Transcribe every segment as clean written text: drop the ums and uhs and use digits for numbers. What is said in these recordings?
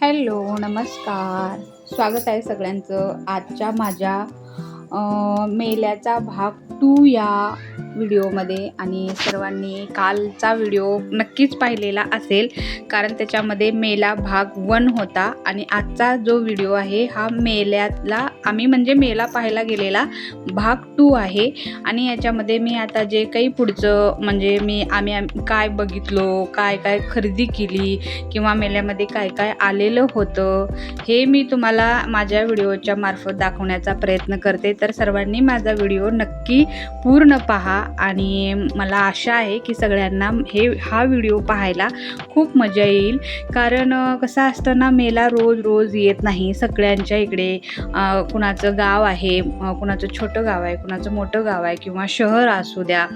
Hello, नमस्कार. स्वागत आहे सगळ्यांचं आजच्या माझ्या मेल्याचा भाग 2 या व्हिडिओमध्ये. आणि सर्वांनी कालचा व्हिडिओ नक्कीच पाहिलेला असेल, कारण त्याच्यामध्ये मेला भाग 1 होता. आणि आजचा जो व्हिडिओ आहे हा मेल्यातला म्हणजे मेला पाहायला गेलेला भाग 2 आहे. आणि याच्यामध्ये मी आता जे काही पुढचं म्हणजे आम्ही काय बघितलो, काय काय खरेदी केली किंवा मेल्यामध्ये काय काय आलेलं होतं, हे मी तुम्हाला माझ्या व्हिडिओच्या मार्फत दाखवण्याचा प्रयत्न करते. तर सर्वांनी माझा व्हिडिओ नक्की पूर्ण पहा. आणि मला आशा आहे की सगळ्यांना हा व्हिडिओ पाहायला खूप मजा येईल. कारण कसं असतं ना, मेला रोज रोज येत नाही. सगळ्यांच्या इकडे कुणाचं गाव आहे, कुणाचं छोटं गाव आहे, कुणाचं मोठं गाव आहे किंवा शहर असू द्या,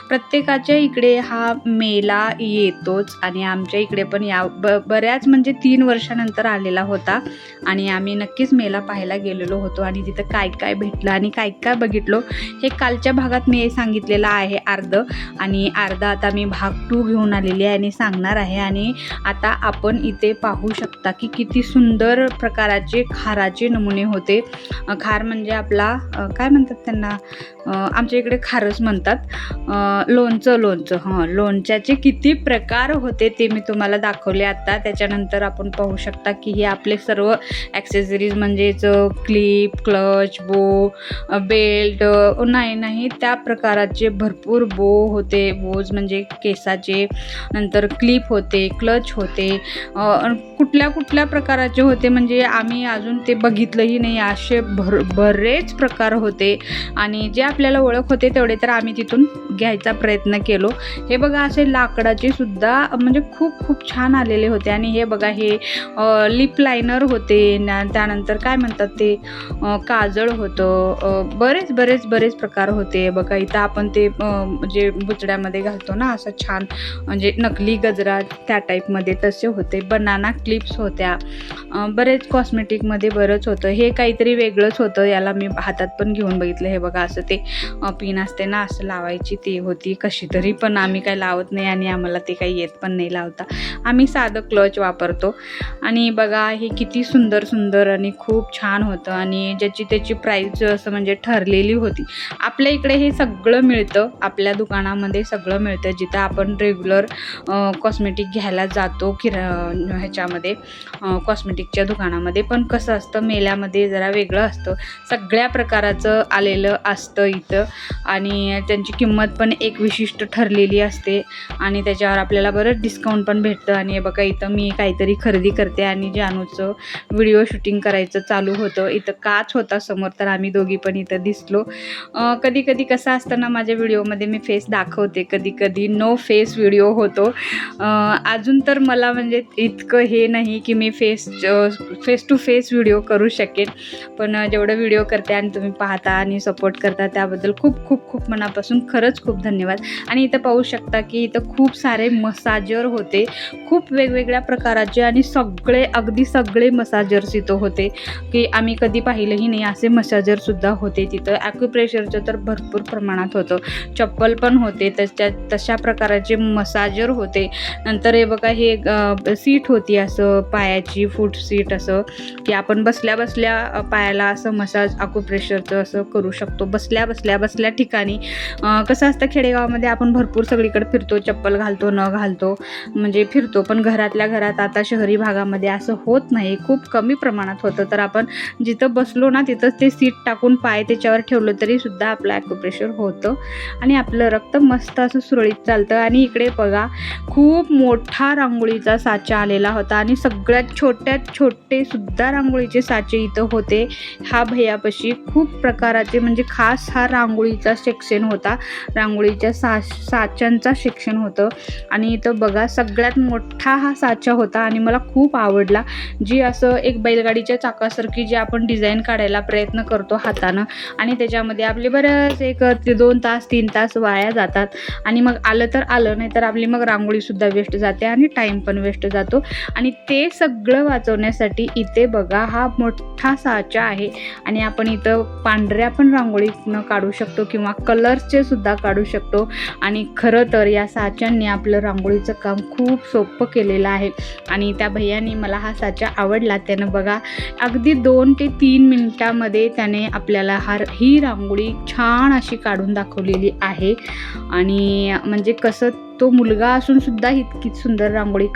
प्रत्येकाच्या इकडे हा मेला येतोच. आणि आमच्या इकडे पण बऱ्याच म्हणजे 3 वर्षानंतर आलेला होता. आणि आम्ही नक्कीच मेला पाहायला गेलेलो होतो. आणि तिथं काय काय भेटलं आणि काय काय बघितलो हे कालच्या भागात मी सांगितलेलं आहे अर्धं. आणि अर्धा आता मी भाग 2 घेऊन आलेली आहे आणि सांगणार आहे. आणि आता आपण इथे पाहू शकता की किती सुंदर प्रकाराचे खाराचे नमुने होते. खार म्हणजे आपला काय म्हणतात त्यांना, आमच्या इकडे खारच म्हणतात. लोणचं लोणच्याचे किती प्रकार होते ते मी तुम्हाला दाखवले आता. त्याच्यानंतर आपण पाहू शकता की हे आपले सर्व ॲक्सेसरीज म्हणजेच क्लिप, क्लच, बो, बेल्ट, नाही त्या प्रकाराचे भरपूर होते. बोज म्हणजे केसाचे, नंतर क्लिप होते, क्लच होते, कुठल्या प्रकाराचे होते म्हणजे आम्ही अजून ते बघितलंही नाही. असे बरेच प्रकार होते. आणि जे आपल्याला ओळख होते तेवढे तर आम्ही तिथून घ्यायचा प्रयत्न केलो. हे बघा, असे लाकडाचे सुद्धा म्हणजे खूप छान आलेले होते. आणि हे बघा, हे लिप लायनर होते, त्यानंतर काय म्हणतात ते काजळ होतं, बरेच प्रकार होते. बघा इथं आपण ते जे बुचड्यामध्ये घालतो ना, असं छान म्हणजे नकली गजरा त्या टाईपमध्ये तसे होते. बनाना क्लिप्स होत्या, बरेच कॉस्मेटिकमध्ये बरंच होतं. हे काहीतरी वेगळंच होतं, याला मी हातात पण घेऊन बघितलं. हे बघा, असं ते पिन असते ना, असं लावायची ती होती कशी तरी, पण आम्ही काय लावत नाही आणि आम्हाला ते काही येत पण नाही लावता. आम्ही साधं क्लच वापरतो. आणि बघा, हे किती सुंदर आणि खूप छान होतं. आणि ज्याची त्याची प्राईस असं म्हणजे ठरलेली होती. आपल्या इकडे हे सगळं मिळतं, आपल्या दुकानामध्ये सगळं मिळतं, जिथं आपण रेग्युलर कॉस्मेटिक घ्यायला जातो ह्याच्यामध्ये कॉस्मेटिकच्या दुकानामध्ये. पण कसं असतं, मेल्यामध्ये जरा वेगळं असतं, सगळ्या प्रकाराचं आलेलं असतं इथं. आणि त्यांची किंमत पण एक विशिष्ट ठरलेली असते. आणि त्याच्यावर आपल्याला बरंच डिस्काउंट पण भेटतं. आणि हे बघा, इथं मी काहीतरी खरेदी करते आणि जानूचं व्हिडिओ शूटिंग करायचं चालू होतं. इथं काच होता समोर, तर आम्ही दोघी पण इथं दिसलो. कधी कसं असतं ना, माझ्या व्हिडिओमध्ये मी फेस दाखवते, कधी नो फेस व्हिडिओ होतो. अजून तर मला म्हणजे इतकं हे नाही की मी फेस टू फेस व्हिडिओ करू शकेन. पण जेवढं व्हिडिओ करते आणि तुम्ही पाहता आणि सपोर्ट करता त्याबद्दल खूप मनापासून खरंच खूप धन्यवाद. आणि इथं पाहू शकता की इथं खूप सारे मसाजर होते, खूप वेगवेगळ्या प्रकाराचे. आणि अगदी सगळे मसाजर्स इथं होते की आम्ही कधी पाहिलंही नाही असे मसाजरसुद्धा होते तिथं. ॲक्युप्रेशरचं तर भरपूर प्रमाणात होतं, चप्पल पण होते, तशा प्रकाराचे मसाजर होते. नंतर हे बघा, हे सीट होती असं पायाची, फूट सीट, असं की आपण बसल्या पायाला असं मसाज ॲक्युप्रेशरचं असं करू शकतो बसल्या ठिकाणी. कसं असतं, खेडेगावामध्ये आपण भरपूर सगळीकडे फिरतो, चप्पल घालतो न घालतो म्हणजे फिरतो, पण घरातल्या घरात आता शहरी भागामध्ये असं होत नाही, खूप कमी प्रमाणात होतं. तर आपण जिथं बसलो ना, तिथंच ते सीट टाकून पाय त्याच्यावर ठेवलं तरी सुद्धा आपलं ॲक्युप्रेशर होतं आणि आपलं रक्त मस्त असं सुरळीत चालतं. आणि इकडे बघा, खूप मोठा रांगोळीचा साचा आलेला होता. आणि सगळ्यात छोटे सुद्धा रांगोळीचे साचे इथं होते. हा भैयापाशी खूप प्रकाराचे म्हणजे खास हा रांगोळीचा सेक्शन होता, रांगोळीच्या साच्यांचा सेक्शन होतं. आणि इथं बघा, सगळ्यात मोठा हा साचा होता आणि मला खूप आवडला. जी असं एक बैलगाडीच्या चाकासारखी जी आपण डिझाईन काढायला प्रयत्न करतो हातानं, आणि त्याच्यामध्ये आपले बरंच 2 तास 3 तास वाया जातात. आणि मग आलं तर आलं, नाही तर आपली मग रांगोळीसुद्धा वेस्ट जाते आणि टाईम पण वेस्ट जातो. आणि आणि ते सगळं वाचवण्यासाठी इथे बघा हा मोठा साचा आहे आणि आपण इथं पांढऱ्या पण रांगोळीनं काढू शकतो किंवा कलर्सचे सुद्धा काढू शकतो. आणि खरं तर या साच्यांनी आपलं रांगोळीचं काम खूप सोपं केलेलं आहे. आणि त्या भैयानी मला हा साचा आवडला. त्यानं बघा अगदी 2 ते 3 मिनिटामध्ये त्याने आपल्याला ही रांगोळी छान अशी काढून दाखवलेली आहे. आणि म्हणजे कसं तो मुलगा असून सुद्धा इतकी सुंदर रांगोळी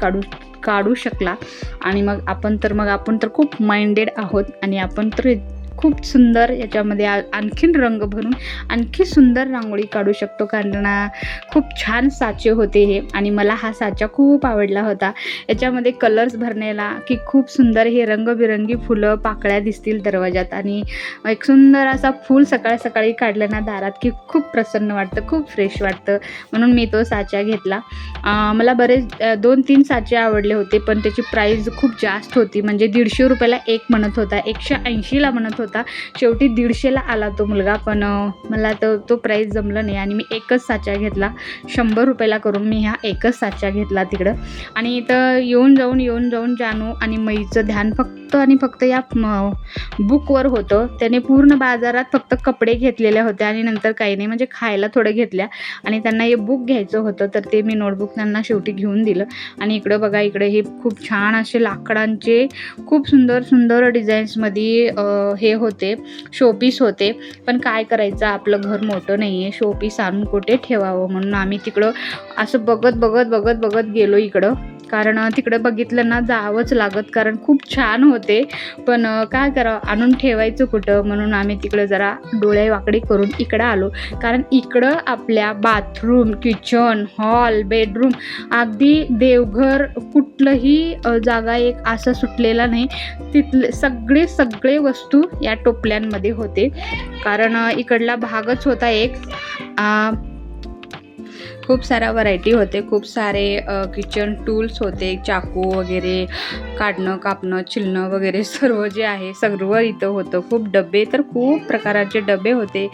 काढू शकला. आणि मग आपण तर खूप माइंडेड आहोत आणि आपण तर खूप सुंदर याच्यामध्ये आणखीन रंग भरून आणखी सुंदर रांगोळी काढू शकतो. कारण खूप छान साचे होते हे आणि मला हा साचा खूप आवडला होता. याच्यामध्ये कलर्स भरण्याला की खूप सुंदर हे रंगबिरंगी फुलं पाकळ्या दिसतील दरवाजात आणि एक सुंदर असा फूल सकाळी सकाळी काढलं ना दारात की खूप प्रसन्न वाटतं, खूप फ्रेश वाटतं. म्हणून मी तो साचा घेतला. मला बरेच 2-3 साचे आवडले होते पण त्याची प्राईस खूप जास्त होती. म्हणजे 150 रुपयाला एक म्हणत होता, 180ला म्हणत होता. शेवटी 150ला आला तो मुलगा. पण मला तो प्राईस जमलं नाही आणि मी एकच साचा घेतला. 100 रुपयाला करून मी हा एकच साचा घेतला तिकडं. आणि इथं येऊन जाऊन जानू आणि मईचं ध्यान फक्त या बुकवर होतं. त्याने पूर्ण बाजारात फक्त कपडे घेतलेले होते आणि नंतर काही नाही, म्हणजे खायला थोडं घेतल्या आणि त्यांना हे बुक घ्यायचं होतं तर ते मी नोटबुक त्यांना शेवटी घेऊन दिलं. आणि इकडं बघा, इकडे हे खूप छान असे लाकडांचे खूप सुंदर डिझाईन्समध्ये हे होते, शोपीस होते. पण काय करायचं, आपलं घर मोठं नाही आहे, शोपीस आणून कुठे ठेवावं म्हणून आम्ही तिकडं असं बघत गेलो इकडं. कारण तिकडं बघितलं ना जावंच लागत, कारण खूप छान होते. पण काय करावं, आणून ठेवायचं कुठं, म्हणून आम्ही तिकडं जरा डोळे वाकडे करून इकडं आलो. कारण इकडं आपल्या बाथरूम, किचन, हॉल, बेडरूम, अगदी देवघर कुठलंही जागा एक असं सुटलेला नाही. तिथले सगळे वस्तू या टोपल्यांमध्ये होते. कारण इकडला भागच होता एक. खूप साऱ्या व्हरायटी होते, खूप सारे किचन टूल्स होते, चाकू वगैरे, काढणं कापणं छिलणं वगैरे सर्व जे आहे सर्व इथं होतं. खूप डबे, तर खूप प्रकाराचे डबे होते.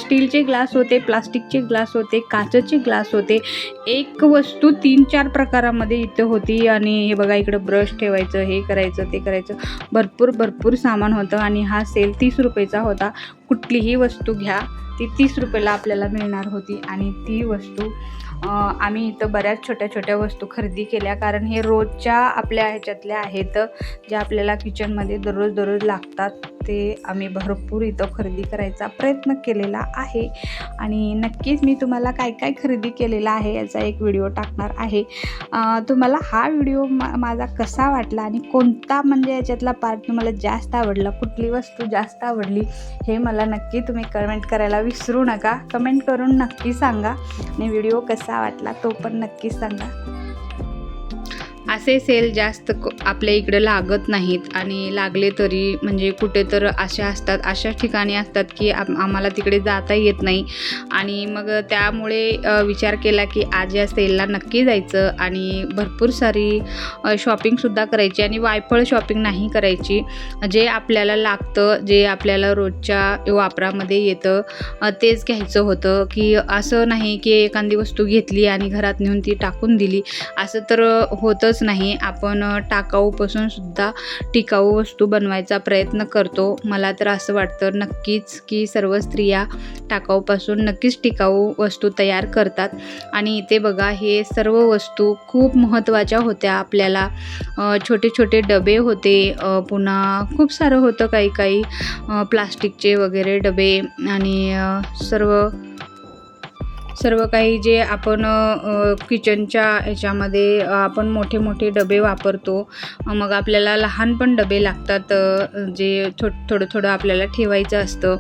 स्टीलचे ग्लास होते, प्लास्टिकचे ग्लास होते, काचेचे ग्लास होते. एक वस्तू 3-4 प्रकारामध्ये इथं होती. आणि हे बघा, इकडं ब्रश ठेवायचं, हे करायचं, ते करायचं, भरपूर सामान होतं. आणि हा सेल 30 रुपयेचा होता. कुठलीही वस्तू घ्या ती 30 रुपयाला आपल्याला मिळणार होती. आणि ती वस्तू आम्ही इथं बऱ्याच छोट्या वस्तू खरेदी केल्या. कारण हे रोजच्या आपल्या ह्याच्यातल्या आहेत, ज्या आपल्याला किचनमध्ये दररोज लागतात. ते आम्ही भरपूर इथं खरेदी करायचा प्रयत्न केलेला आहे. आणि नक्कीच मी तुम्हाला काय खरेदी केलेला आहे याचा एक व्हिडिओ टाकणार आहे. तुम्हाला हा व्हिडिओ माझा कसा वाटला आणि कोणता म्हणजे याच्यातला पार्ट तुम्हाला जास्त आवडला, कुठली वस्तू जास्त आवडली, हे मला नक्की तुम्ही कमेंट करायला विसरू नका. कमेंट करून नक्की सांगा. आणि व्हिडिओ कसा वाटला तो पण नक्की सांगा. असे सेल जास्त आपल्या इकडे लागत नाहीत. आणि लागले तरी म्हणजे कुठे तर अशा ठिकाणी असतात की आम्हाला तिकडे जाता येत नाही. आणि मग त्यामुळे विचार केला की आज या सेलला नक्की जायचं आणि भरपूर सारी शॉपिंगसुद्धा करायची. आणि वायफळ शॉपिंग नाही करायची. जे आपल्याला लागतं, जे आपल्याला रोजच्या वापरामध्ये येतं तेच घ्यायचं होतं. की असं नाही की एखादी वस्तू घेतली आणि घरात नेऊन ती टाकून दिली, असं तर होतंच नाही. आपण टाकाऊपासून सुद्धा टिकाऊ वस्तू बनवायचा प्रयत्न करतो. मला तर असं वाटतं नक्कीच की सर्व स्त्रिया टाकाऊपासून नक्कीच टिकाऊ वस्तू तयार करतात. आणि इथे बघा, हे सर्व वस्तू खूप महत्त्वाच्या होत्या आपल्याला. छोटे डबे होते, पुन्हा खूप सारं होतं काही प्लास्टिकचे वगैरे डबे. आणि सर्व काही जे आपण किचनच्या ह्याच्यामध्ये आपण मोठे डबे वापरतो. मग आपल्याला लहान पण डबे लागतात, जे थोडं आपल्याला ठेवायचं असतं.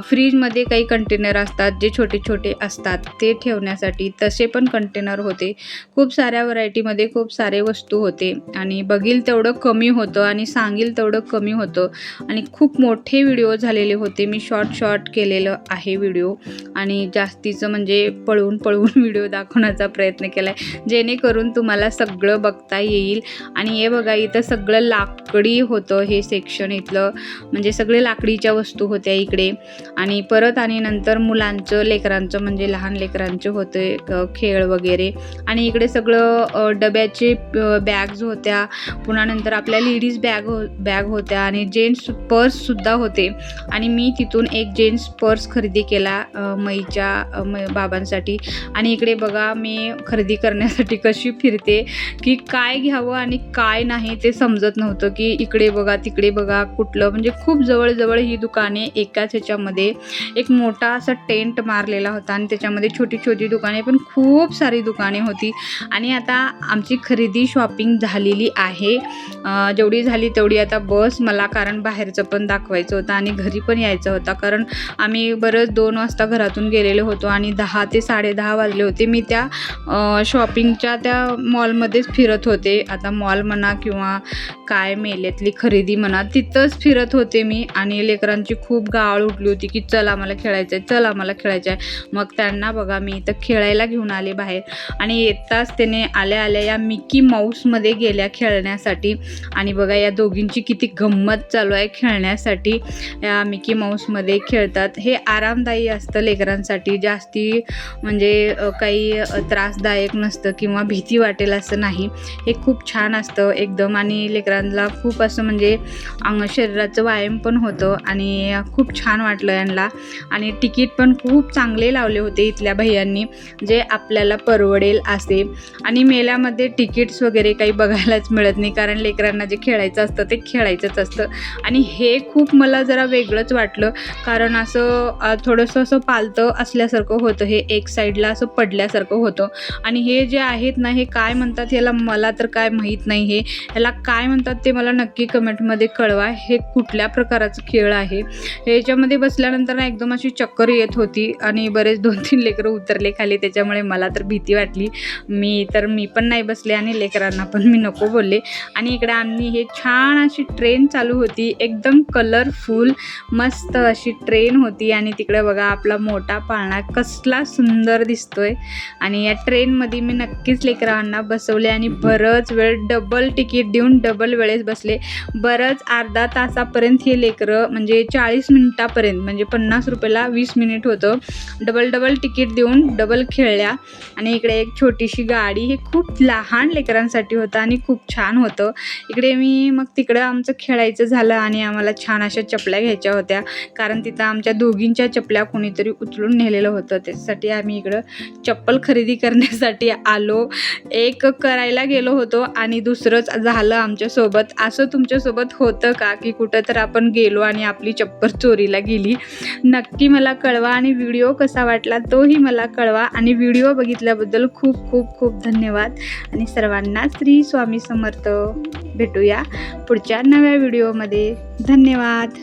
फ्रीजमध्ये काही कंटेनर असतात जे छोटे असतात, ते ठेवण्यासाठी तसे पण कंटेनर होते. खूप साऱ्या व्हरायटीमध्ये खूप सारे वस्तू होते. आणि बघील तेवढं कमी होतं आणि सांगील तेवढं कमी होतं. आणि खूप मोठे व्हिडिओ झालेले होते. मी शॉर्ट केलेलं आहे व्हिडिओ. आणि जास्तीचं म्हणजे पळून व्हिडिओ दाखवण्याचा प्रयत्न केला आहे, जेणेकरून तुम्हाला सगळं बघता येईल. आणि हे बघा, इथं सगळं लाकडी होतं हे सेक्शन इथलं, म्हणजे सगळे लाकडीच्या वस्तू होत्या इकडे. आणि परत आणि नंतर मुलांचं लेकरांचं म्हणजे लहान लेकरांचे होते खेळ वगैरे. आणि इकडे सगळं डब्याचे बॅग्स होत्या, पुन्हा नंतर आपल्या लेडीज बॅग होत्या आणि जेंट्स पर्ससुद्धा होते. आणि मी तिथून एक जेंट्स पर्स खरेदी केला मईच्या बाबांसाठी. आणि इकडे बघा मी खरेदी करण्यासाठी कशी फिरते की काय घ्यावं आणि काय नाही ते समजत नव्हतं, की इकडे बघा तिकडे बघा कुठलं, म्हणजे खूप जवळजवळ ही दुकाने एकाच ह्याच्यामध्ये. एक मोठा असा टेंट मारलेला होता आणि त्याच्यामध्ये छोटी छोटी दुकाने पण खूप सारी दुकाने होती. आणि आता आमची खरेदी शॉपिंग झालेली आहे. जेवढी झाली तेवढी आता बस मला, कारण बाहेरचं पण दाखवायचं होतं आणि घरी पण यायचं होतं, कारण आम्ही बरंच 2 वाजता घरातून गेलेलो होतो आणि 10 ते 10:30 वाजले होते. मी त्या शॉपिंगच्या त्या मॉलमध्येच फिरत होते. आता मॉल म्हणा किंवा काय मेल्यातली खरेदी म्हणा, तिथंच फिरत होते मी. आणि लेकरांची खूप गाळ उठली होती की चल आम्हाला खेळायचं आहे, चल आम्हाला खेळायचं आहे. मग त्यांना बघा मी इथं खेळायला घेऊन आले बाहेर. आणि येताच त्याने आल्या आल्या या मिकी माऊसमध्ये गेल्या खेळण्यासाठी. आणि बघा या दोघींची किती गंमत चालू आहे खेळण्यासाठी. या मिकी माऊसमध्ये खेळतात. हे आरामदायी असतं लेकरांसाठी, जास्ती म्हणजे काही त्रासदायक नसतं किंवा भीती वाटेल असं नाही. हे खूप छान असतं एकदम. आणि लेकरांना खूप असं म्हणजे शरीराचं व्यायाम पण होतं आणि खूप छान वाटलं यांना. आणि तिकीट पण खूप चांगले लावले होते इथल्या भैयांनी, जे आपल्याला परवडेल असे. आणि मेल्यामध्ये तिकीट्स वगैरे काही बघायलाच मिळत नाही, कारण लेकरांना जे खेळायचं असतं ते खेळायचंच असतं. आणि हे खूप मला जरा वेगळंच वाटलं, कारण असं थोडंसं असं पालतं असल्यासारखं होतं. हे एक साईडला असं पडल्यासारखं होतं. आणि हे जे आहेत ना, हे काय म्हणतात याला, मला तर काय माहीत नाही. ह्याला काय म्हणतात ते मला नक्की कमेंटमध्ये कळवा. हे कुठल्या प्रकाराचं खेळ आहे. ह्याच्यामध्ये बसल्यानंतर ना एकदम अशी चक्कर येत होती आणि बरेच 2-3 लेकरं उतरले खाली, त्याच्यामुळे मला तर भीती वाटली. मी पण नाही बसले आणि लेकरांना पण मी नको बोलले. आणि इकडे आम्ही हे छान अशी ट्रेन चालू होती, एकदम कलरफुल मस्त अशी ट्रेन होती. आणि तिकडे बघा आपला मोठा पाळणा कसला सुंदर दिसतोय. आणि या ट्रेनमध्ये मी नक्कीच लेकरांना बसवले आणि बरंच वेळ डबल तिकीट देऊन डबल वेळेस बसले. बरंच अर्धा तासापर्यंत हे लेकरं, म्हणजे 40 मिनिटापर्यंत, म्हणजे 50 रुपयाला 20 मिनिट होतं, डबल तिकीट देऊन डबल खेळल्या. आणि इकडे एक छोटीशी गाडी, हे खूप लहान लेकरांसाठी होतं आणि खूप छान होतं. इकडे मी मग तिकडं आमचं खेळायचं झालं आणि आम्हाला छान अशा चपल्या घ्यायच्या होत्या, कारण तिथं आमच्या दोघींच्या चपल्या कोणीतरी उचलून नेलेलं होतं. त्याच्यासाठी आम्ही इकडं चप्पल खरेदी करण्यासाठी आलो. एक करायला गेलो होतो आणि दुसरंच झालं आमच्यासोबत. असं तुमच्यासोबत होतं का, की कुठं तर आपण गेलो आणि आपली चप्पल चोरीला गेली? नक्की मला कळवा. आणि व्हिडिओ कसा वाटला तोही मला कळवा. आणि व्हिडिओ बघितल्याबद्दल खूप खूप खूप धन्यवाद. आणि सर्वांना श्री स्वामी समर्थ. भेटूया पुढच्या नव्या व्हिडिओमध्ये. धन्यवाद.